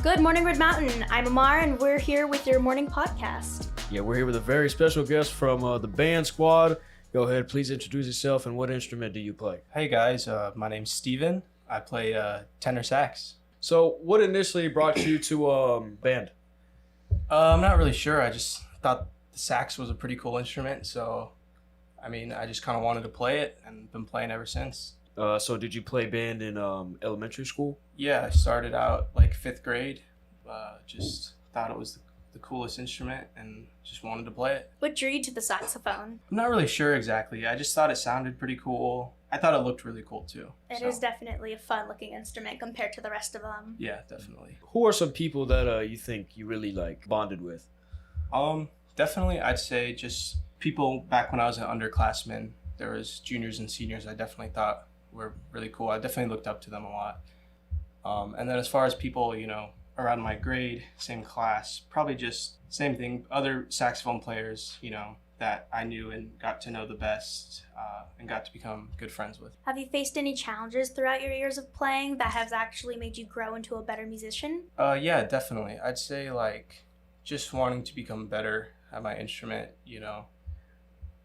Good morning, Red Mountain. I'm Imar, and we're here with your morning podcast. Yeah, we're here with a very special guest from the band squad. Go ahead, please introduce yourself and what instrument do you play? Hey guys, my name's Steven. I play tenor sax. So, what initially brought you to band? I'm not really sure. I just thought the sax was a pretty cool instrument, so I just kind of wanted to play it and been playing ever since. So did you play band in elementary school? Yeah, I started out like 5th grade. Just thought it was the coolest instrument and just wanted to play it. What drew you to the saxophone? I'm not really sure exactly. I just thought it sounded pretty cool. I thought it looked really cool too. It is definitely a fun-looking instrument compared to the rest of them. Yeah, definitely. Who are some people that you think you really bonded with? Definitely I'd say just people back when I was an underclassman. There was juniors and seniors I definitely thought were really cool. I definitely looked up to them a lot. And then as far as people, around my grade, same class, probably just same thing, other saxophone players, that I knew and got to know the best and got to become good friends with. Have you faced any challenges throughout your years of playing that has actually made you grow into a better musician? Yeah, definitely. I'd say just wanting to become better at my instrument,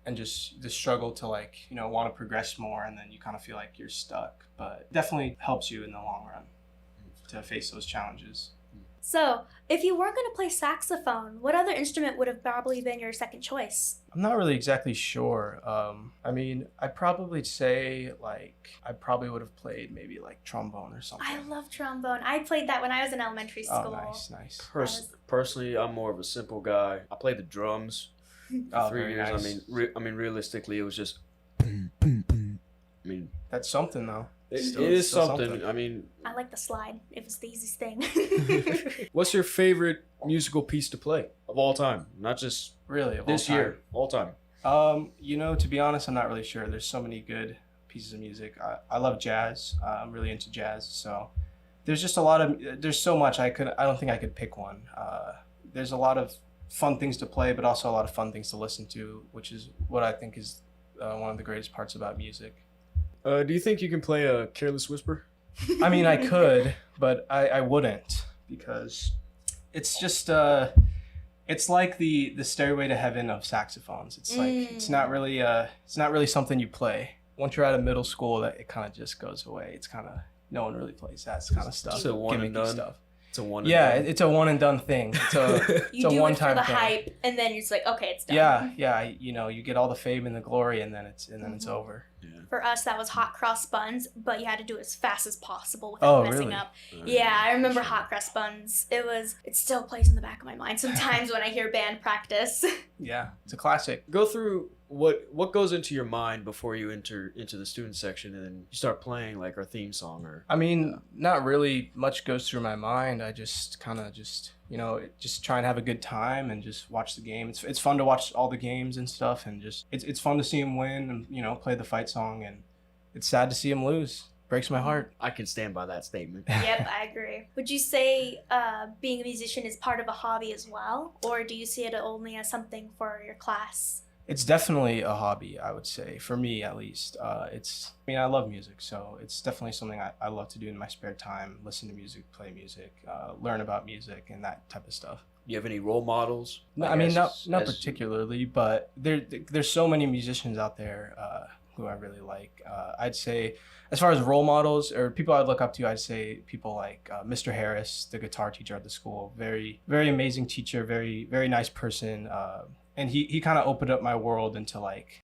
and just the struggle to want to progress more, and then you kind of feel like you're stuck, but it definitely helps you in the long run to face those challenges. So, if you weren't going to play saxophone, what other instrument would have probably been your second choice? I'm not really exactly sure. I'd probably say I probably would have played maybe trombone or something. I love trombone. I played that when I was in elementary school. Oh, nice. Personally, I'm more of a simple guy. I played the drums for 3 years. Nice. I mean, realistically, it was just. That's something though. It is something. I like the slide. It was the easiest thing. What's your favorite musical piece to play of all time? Not just really of this all time. year, all time. To be honest, I'm not really sure. There's so many good pieces of music. I love jazz. I'm really into jazz. So there's just there's so much I don't think I could pick one. There's a lot of fun things to play, but also a lot of fun things to listen to, which is what I think is one of the greatest parts about music. Do you think you can play a Careless Whisper? I could, but I wouldn't, because it's just it's like the stairway to heaven of saxophones. It's it's not really something you play. Once you're out of middle school, that it kind of just goes away. It's kind of no one really plays that kind of stuff. It's a one and done. Stuff. It's a one and done. It's a one and done thing. It's a one-time thing. thing. Hype, and then you're just like, okay, it's done. Yeah. You get all the fame and the glory, and then it's over. Yeah. For us, that was hot cross buns, but you had to do it as fast as possible without messing up. Yeah, I remember hot cross buns. It still plays in the back of my mind sometimes when I hear band practice. Yeah, it's a classic. Go through what goes into your mind before you enter into the student section and then you start playing our theme song or. Not really much goes through my mind. I just kind of just try and have a good time and just watch the game. It's fun to watch all the games and stuff, and just it's fun to see them win and play the fight song, and it's sad to see them lose. Breaks my heart. I can stand by that statement. Yep, I agree. Would you say being a musician is part of a hobby as well, or do you see it only as something for your class? It's definitely a hobby, I would say, for me at least. I love music, so it's definitely something I love to do in my spare time, listen to music, play music, learn about music, and that type of stuff. Do you have any role models? Not particularly, but there's so many musicians out there who I really like. I'd say, as far as role models or people I'd look up to, I'd say people like Mr. Harris, the guitar teacher at the school. Very, very amazing teacher, very, very nice person. And he kind of opened up my world into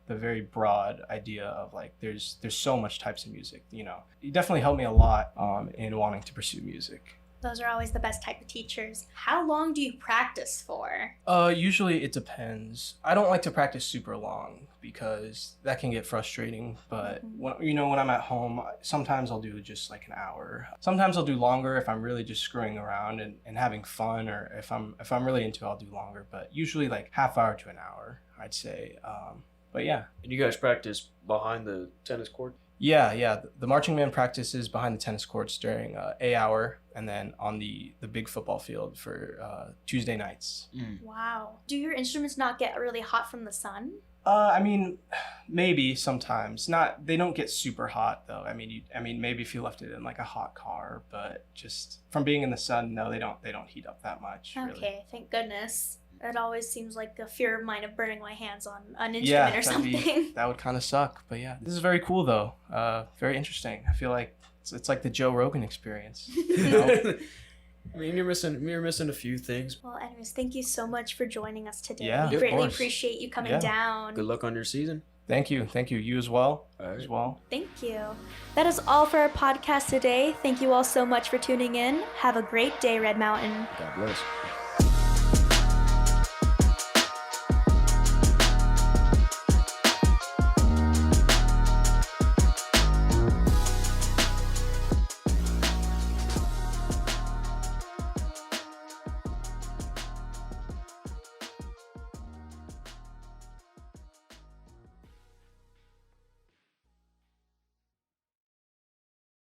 the very broad idea of there's so much types of music. He definitely helped me a lot in wanting to pursue music. Those are always the best type of teachers. How long do you practice for? Usually it depends. I don't like to practice super long because that can get frustrating. But when I'm at home, sometimes I'll do just an hour. Sometimes I'll do longer if I'm really just screwing around and having fun, or if I'm really into it, I'll do longer. But usually half hour to an hour, I'd say. But yeah. And you guys practice behind the tennis court? Yeah. The marching band practices behind the tennis courts during A hour, and then on the big football field for Tuesday nights. Wow. Do your instruments not get really hot from the sun? I mean, maybe sometimes. Not. They don't get super hot though. I mean, maybe if you left it in like a hot car, but just from being in the sun, no, they don't heat up that much. Okay, really. thank goodness. It always seems like a fear of mine of burning my hands on an instrument or something. That would kind of suck. But yeah, this is very cool though. Very interesting. I feel like it's like the Joe Rogan experience. You know? I mean, you're missing a few things. Well, anyways, thank you so much for joining us today. Yeah, we of greatly course. appreciate you coming down. Good luck on your season. Thank you. You as well. All right. As well. Thank you. That is all for our podcast today. Thank you all so much for tuning in. Have a great day, Red Mountain. God bless.